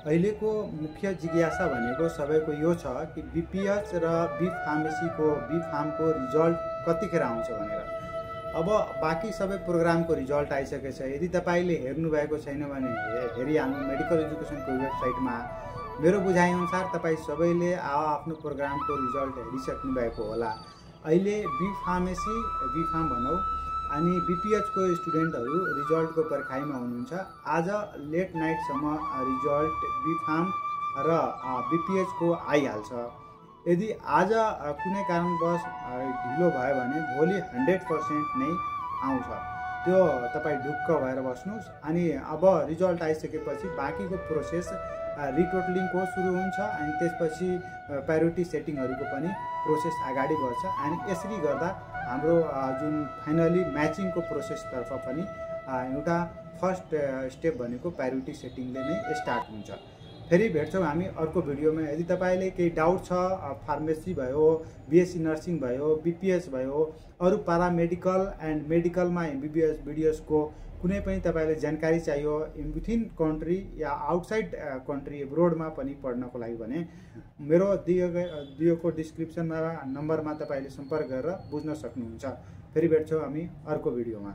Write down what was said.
अहिलेको मुख्य जिज्ञासा भनेको सबैको यो छ कि बीपीएच र बी फार्मेसीको बी फार्मको रिजल्ट कतिखेर आउँछ भनेर। अब बाँकी सबै प्रोग्रामको रिजल्ट आइसकेछ। यदि तपाईँले हेर्नुभएको छैन भने हेरिहाल्नु मेडिकल एजुकेसनको वेबसाइटमा। मेरो बुझाइअनुसार तपाईँ सबैले आफ्नो प्रोग्रामको रिजल्ट हेरिसक्नु भएको होला। अहिले बी फार्मेसी बी फार्म भनौँ अनि बीपीएचको स्टुडेन्टहरू रिजल्टको पर्खाइमा हुनुहुन्छ। आज लेट नाइटसम्म रिजल्ट बी फार्म र बीपीएचको आइहाल्छ। यदि आज कुनै कारणवश ढिलो भयो भने भोलि 100% नै आउँछ। त्यो तपाईँ ढुक्क भएर बस्नुहोस्। अनि अब रिजल्ट आइसकेपछि बाँकीको प्रोसेस रिटोटलिङको सुरु हुन्छ अनि त्यसपछि प्रायोरिटी सेटिङहरूको पनि प्रोसेस अगाडि बढ्छ। अनि यसरी गर्दा हाम्रो जुन फाइनली म्याचिङको प्रोसेसतर्फ पनि एउटा फर्स्ट स्टेप भनेको प्रायोरिटी सेटिङले नै स्टार्ट हुन्छ। फेरि भेट्छौँ हामी अर्को भिडियोमा। यदि तपाईँले केही डाउट छ, फार्मेसी भयो, बीएससी नर्सिङ भयो, बीपीएच भयो, अरू पारामेडिकल एन्ड मेडिकलमा एमबीबीएस बीडीएसको कुनै पनि तपाईँलाई जानकारी चाहियो विथिन कन्ट्री या आउटसाइड कन्ट्री एब्रोडमा पनि पढ्नको लागि भने मेरो दिएको डिस्क्रिप्सनमा नम्बरमा तपाईँले सम्पर्क गरेर बुझ्न सक्नुहुन्छ। फेरि भेट्छौँ हामी अर्को भिडियोमा।